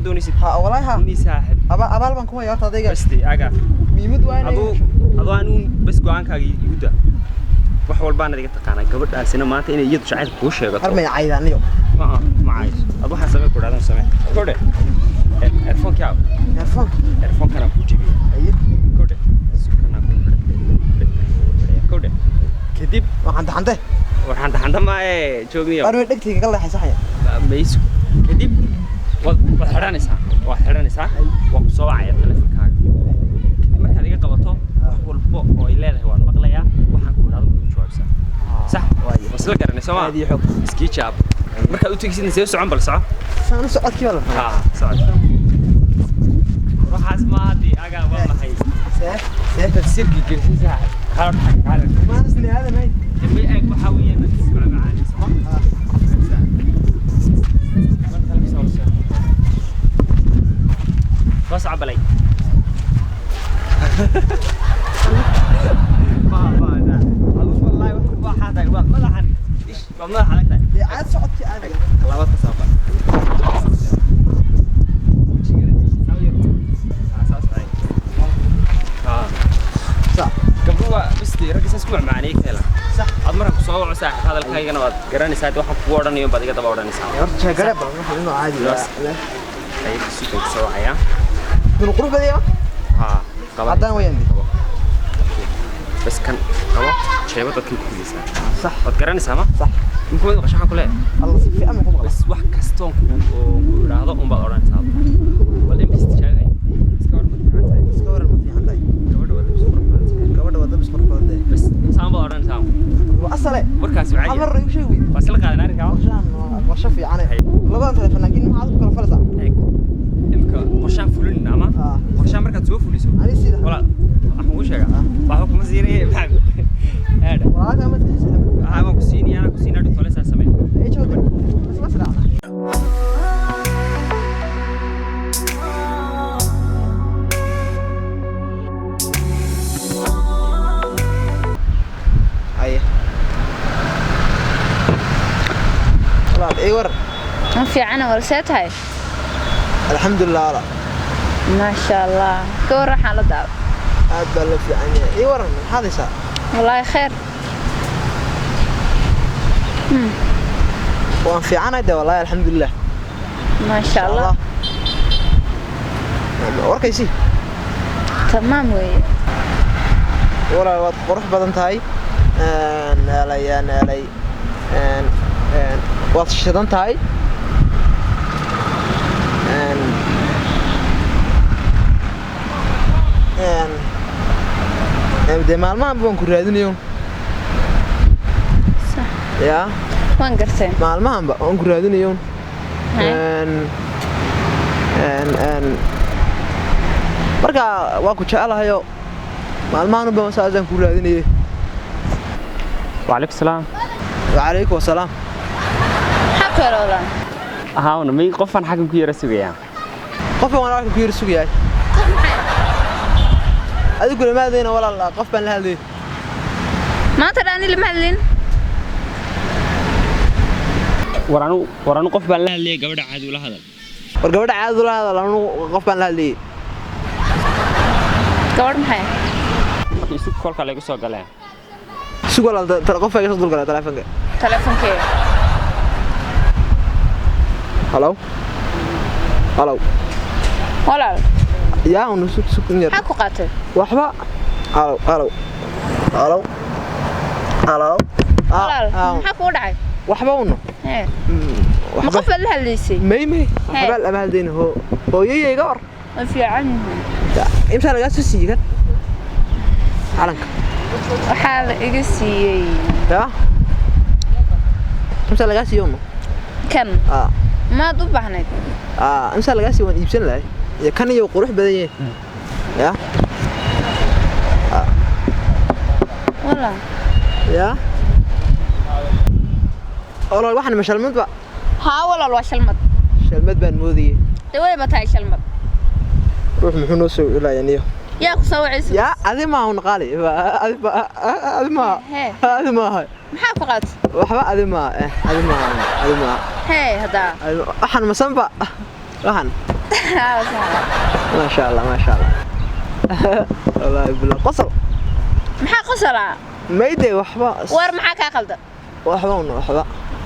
دونيسيد ها والله ها إني ساحب أبال بنكون يا تادي بس دي أجا ميمد وين أدو أنو بس قوان كاجي يودا وحول بانا ديك تقانا قبل سنة ما تيني يد شعير كوش يا أرمي عايزان اليوم ما عايز أدو حسب كل هذا سمع كوده إرفان كيا إرفان كنا بوجيبي أيه كوده سكنا كوده كديب وحنت ما جوجني أرمي دكتي قال لي حسحية بيس كديب وحرانيسا وكسوعة تلفونكaaga marka adiga qabato wax walba oo ay leedahay waan maqlayaa waxaan ku dhaado inuu jawaabsa sax way wasla garanayso ma هذه حب iski jaab marka u tagsiin soo socon bal soco سان سعد كي ولا socod waxaas ma hadii aga waa maxay tafsiirkii gelin saax qaar ما نسني هذا ما dambe ay waxa weeyaan isma macaani sama بس عبلي ما ده والله واحد ما لحن ايش ما حلقت يا عاد سعد كي أنا خلاص تصابر صح قبل بس ركز اسمع معانيك هلا صح أدمرك صوّع ساعة هذا الكاي أنا قراني ساعة واحد فورا يوم بعد كده بوراني ساعة يا رجال قرب إنه عادي هاي سوق صوّع يا من القرب ذي ها طبعا عدان وين دي بس كان قبل شيء بتوكل كويس صح وتقراني سامع صح ممكن يبقى شحن كله الله في أمكم غلط بس واحد كستون كل هذا بوراني ساعة ولا يمكن تشاغي سكور المفي عندي كبر وده بس قرب بس سام بوراني ساعة وأصله مركز معي عمر يمشي وين بس لقى أنا رجع عشان وشفي يعني لبان تلفناكين ما عاد كل فرصة إمك قشان فلول نعمة قشان مركز سوف فليسو علي سيدا ولا أحوش يا بعض مزيري بعد هذا وهذا ما تحسب هذا كوسيني أنا كوسيني أدي طلع سامي إيش هو بس ما سرعنا أيه خلاص أيور ما في عنا ورسات هاي الحمد لله لا ما شاء الله كور حالة داو أبى في عني أيور هذا صار والله خير وأنا في عنا ده والله الحمد لله ما شاء الله ورك يسي تمام وي ورا قروح بدن تاي نالي وقت شدن تاي بدي مالما بون كرادينيون صح يا وين قرتين مالما بون كرادينيون marka waa ku jecelahayo maalmahan baan saacadaan ku raadinayay وعليكم السلام وعليكم السلام حكوا لولا هاونا مي قفن حكم كيرا سوغيا qof waan arkaa ku yar sugayay adigu lamaadayna walaal qof baan la hadlay ما تراني المهلين ورانو قف بان لا hadlay gabadha caadi ula hadal war gabadha caadi ula hadal anu qof baan la hadlay كور محي isu kolka lagu soo galeen sugo la qof ay soo dul galay telefoonka تلفون كيف hello hello ولا yaa unu sug yar حكوا قاتل waxba hello hello hello hello ولا حكوا دعي waxba unu ايه مقفل لها اللي يسي may waxba la hadlayna hooyayga war في عنه imsa laga soo siiyay calanka waxaa la iga siiyay ya imsa laga siiyay kan ma u baahnayd imsa laga siiyay waan iibsan lahay ya kan iyo qurux badan yahay ya wala ya wala waxaan ma shalmad ba ha wala waa shalmad shalmad baan moodiyay way ba tahay shalmad ruux muxuu noo soo ilaayaniyo yaa ku soo wacaysa يا هذه ما هو نقالي هذه ما هاي maxaa ku qaad waxba هذه ما hey hada waxan ma sanba waxan ما شاء الله ما شاء الله والله بالله قصر maxaa qosala ما يدي وحبا war maxaa ka qaldan وحبا وحبا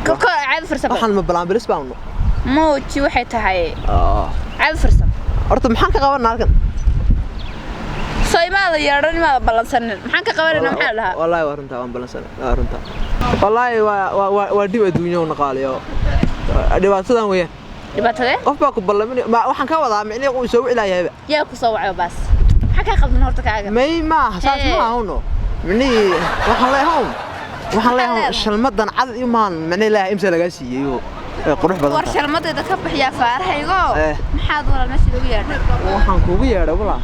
ka caad farsamo waxaan ma balan bilis baan mooji waxay tahay caad farsamo horta maxaan ka qabanaa halkan Soymaada yeeran ma balansanin maxaan ka qabanayna maxaa lahaa wallahi waa runta waan balansan waa runta wallahi waa dib adduunyo naqaaliyo dhibaatadan weeyaan dhibaatade qof baa ku ballamin waxaan ka wadaa micnii uu soo ilaayahay yaa ku soo waco bas maxaa ka qaldan horta kaaga may ma saas ma ahno micnii waxaan leeyahay shalmadan cad iyo maan micnii ilaahay imsa laga siiyay qurux badan war shalmadeeda ka bixiya faarahaygo maxaad walaal meesha ugu yeedhay waxaan kuugu yeedhay walaa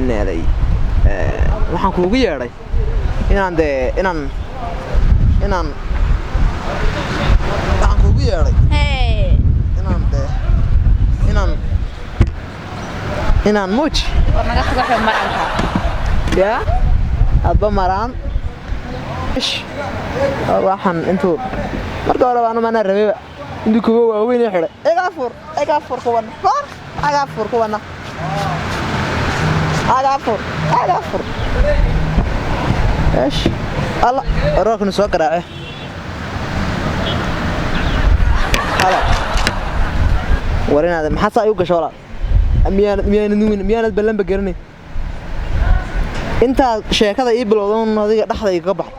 needay waxaan kuugu yeedhay inaan waxaan kuugu yeedhay inaan muuji war naga tago xoo maranka yaa adba maraan waxaan intuu marka hore baan mana rabay intuu kuwa waaweyn ee xiray agaafur kuwana agaafur ايش الله روح نسوق راعي هلا ورينا هذا ما حصل يوقع شغلات ميانad balan bagarnay inta sheekada ii bilowdan adiga dhaxday ka bax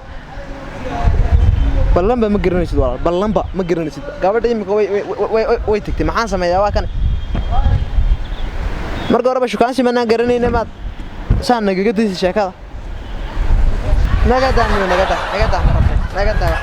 balan ba ma garanaysid walaal balan ba ma garanaysid gabadha imika way tagtay maxaan sameeyaa waa kan marka hore ba shukaansi ma garanayna maad saan naga diisay sheekada naga daa